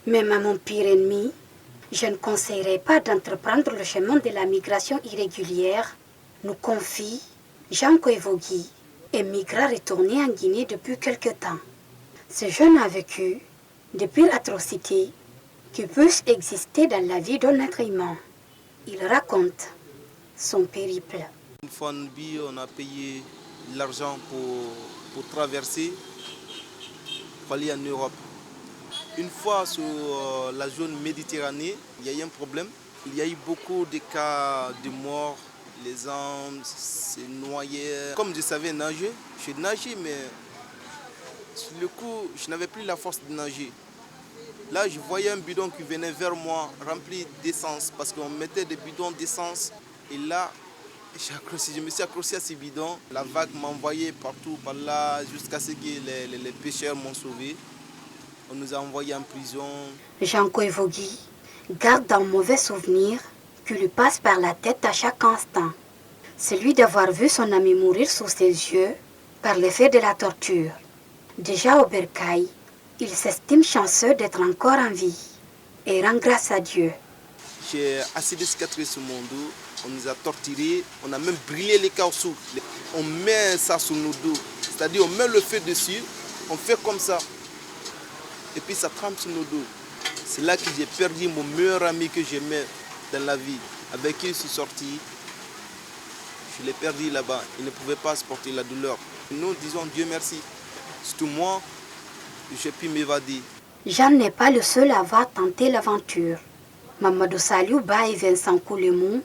Même à mon pire ennemi, je ne conseillerais pas d'entreprendre le chemin de la migration irrégulière, nous confie Jean Koivogui, émigrant retourné en Guinée depuis quelque temps. Ce jeune a vécu de pires atrocités qui puissent exister dans la vie d'un être humain. Il raconte son périple. Une fois on a payé l'argent pour traverser, pour aller en Europe. Une fois sur la zone Méditerranée, il y a eu un problème. Il y a eu beaucoup de cas de morts. Les gens se noyaient. Comme je savais nager, je nageais, mais sur le coup, je n'avais plus la force de nager. Là, je voyais un bidon qui venait vers moi, rempli d'essence, parce qu'on mettait des bidons d'essence. Et là, je me suis accroché à ces bidons. La vague m'envoyait partout, par là, jusqu'à ce que les pêcheurs m'ont sauvé. On nous a envoyés en prison. Jean Koivogui garde un mauvais souvenir qui lui passe par la tête à chaque instant. Celui d'avoir vu son ami mourir sous ses yeux par l'effet de la torture. Déjà au bercail, il s'estime chanceux d'être encore en vie et rend grâce à Dieu. J'ai assez de cicatrices sur mon dos. On nous a torturés. On a même brûlé les caoutchoucs. On met ça sur nos dos. C'est-à-dire on met le feu dessus, on fait comme ça. Et puis ça trempe sur nos dos. C'est là que j'ai perdu mon meilleur ami que j'aimais dans la vie. Avec qui je suis sorti. Je l'ai perdu là-bas. Il ne pouvait pas supporter la douleur. Nous disons Dieu merci. Surtout moi, j'ai pu m'évader. Jean n'est pas le seul à avoir tenté l'aventure. Mamadou Saliouba et Vincent Koulemou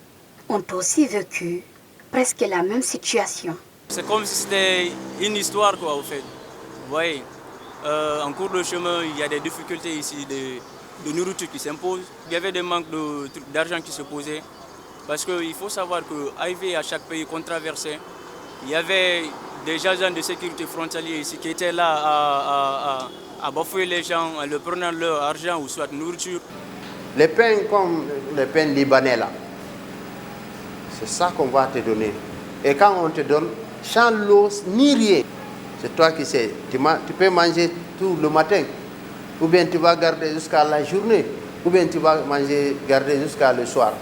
ont aussi vécu presque la même situation. C'est comme si c'était une histoire, quoi, au fait. Vous voyez, en cours de chemin, il y a des difficultés ici de nourriture qui s'imposent. Il y avait des manques d'argent qui se posaient. Parce qu'il faut savoir qu'arrivé à chaque pays qu'on traversait, il y avait des agents de sécurité frontaliers ici qui étaient là à bafouer les gens, en leur prenant leur argent ou soit nourriture. Les pains comme les pains libanais là, c'est ça qu'on va te donner. Et quand on te donne, sans l'eau ni rien, c'est toi qui sais. Tu peux manger tout le matin, ou bien tu vas garder jusqu'à la journée, ou bien tu vas garder jusqu'à le soir.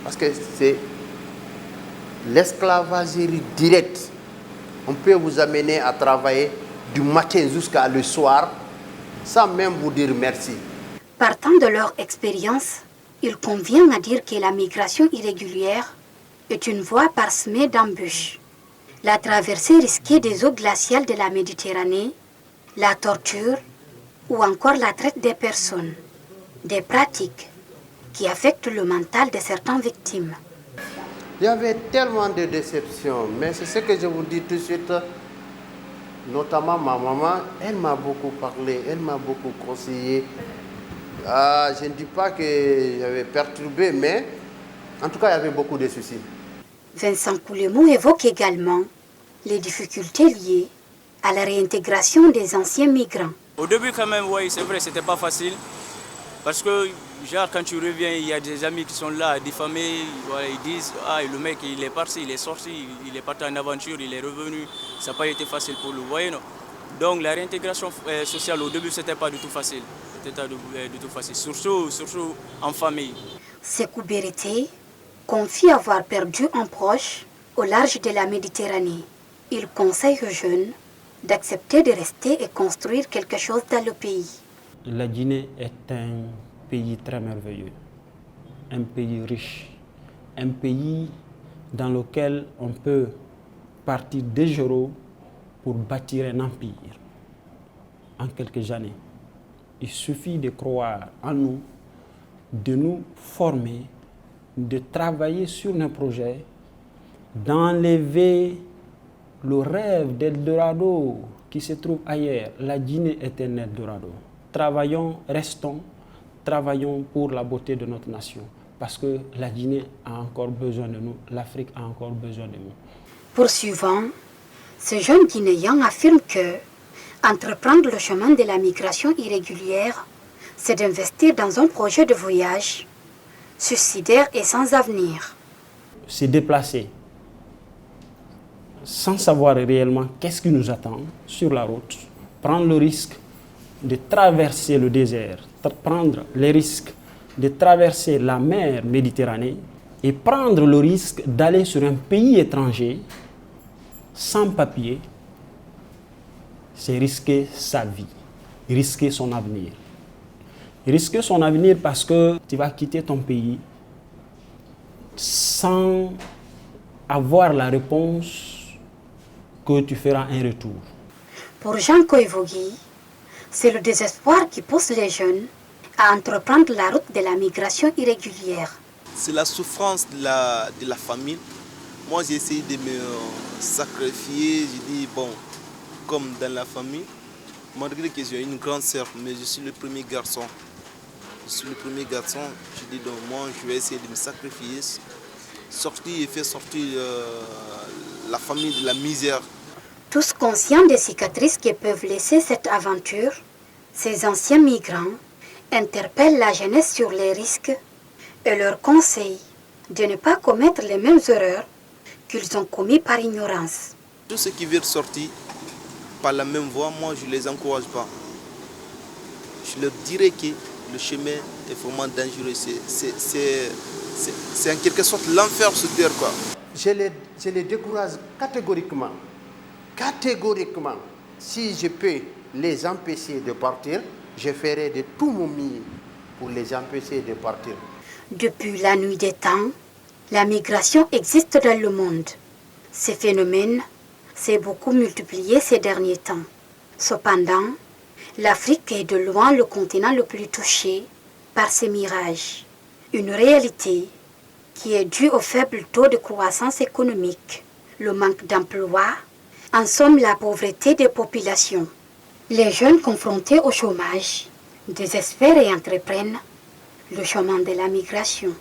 Parce que c'est l'esclavagerie directe. On peut vous amener à travailler du matin jusqu'à le soir, sans même vous dire merci. Partant de leur expérience, il convient à dire que la migration irrégulière est une voie parsemée d'embûches. La traversée risquée des eaux glaciales de la Méditerranée, la torture ou encore la traite des personnes. Des pratiques qui affectent le mental de certaines victimes. Il y avait tellement de déceptions, mais c'est ce que je vous dis tout de suite. Notamment ma maman, elle m'a beaucoup parlé, elle m'a beaucoup conseillé. Je ne dis pas que j'avais perturbé, mais en tout cas, il y avait beaucoup de soucis. Vincent Koulemou évoque également les difficultés liées à la réintégration des anciens migrants. Au début, quand même, oui, c'est vrai, c'était pas facile. Parce que, genre, quand tu reviens, il y a des amis qui sont là, des familles, voilà, ils disent « Ah, le mec, il est parti, il est sorti, il est parti en aventure, il est revenu. » Ça n'a pas été facile pour lui, vous voyez, non? Donc, la réintégration sociale, au début, c'était pas du tout facile. C'était pas du tout facile, surtout en famille. Sékou Bérété confie avoir perdu un proche au large de la Méditerranée. Il conseille aux jeunes d'accepter de rester et construire quelque chose dans le pays. La Guinée est un pays très merveilleux, un pays riche, un pays dans lequel on peut partir de zéro pour bâtir un empire en quelques années. Il suffit de croire en nous, de nous former, de travailler sur nos projets, d'enlever le rêve d'Eldorado qui se trouve ailleurs. La Guinée est un Eldorado. Travaillons, restons, travaillons pour la beauté de notre nation. Parce que la Guinée a encore besoin de nous, l'Afrique a encore besoin de nous. Poursuivant, ce jeune Guinéen affirme que entreprendre le chemin de la migration irrégulière, c'est d'investir dans un projet de voyage suicidaire et sans avenir. Se déplacer sans savoir réellement qu'est-ce qui nous attend sur la route, prendre le risque de traverser le désert, prendre les risques de traverser la mer Méditerranée et prendre le risque d'aller sur un pays étranger sans papier, c'est risquer sa vie, risquer son avenir. Risquer son avenir parce que tu vas quitter ton pays sans avoir la réponse que tu feras un retour. Pour Jean Koivogi, c'est le désespoir qui pousse les jeunes à entreprendre la route de la migration irrégulière. C'est la souffrance de la famille. Moi, j'ai essayé de me sacrifier. J'ai dit, bon, comme dans la famille, malgré que j'ai une grande sœur, mais je suis le premier garçon. Je dis donc moi je vais essayer de me sacrifier, sortir et faire sortir la famille de la misère. Tous conscients des cicatrices que peuvent laisser cette aventure, ces anciens migrants interpellent la jeunesse sur les risques et leur conseillent de ne pas commettre les mêmes erreurs qu'ils ont commis par ignorance. Tous ceux qui veulent sortir par la même voie, moi je ne les encourage pas. Je leur dirais que le chemin est vraiment dangereux. C'est en quelque sorte l'enfer sur terre, quoi. Je les décourage catégoriquement. Catégoriquement. Si je peux les empêcher de partir, je ferai de tout mon mieux pour les empêcher de partir. Depuis la nuit des temps, la migration existe dans le monde. Ce phénomène s'est beaucoup multiplié ces derniers temps. Cependant, l'Afrique est de loin le continent le plus touché par ces mirages. Une réalité qui est due au faible taux de croissance économique, le manque d'emploi, en somme la pauvreté des populations. Les jeunes confrontés au chômage désespèrent et entreprennent le chemin de la migration.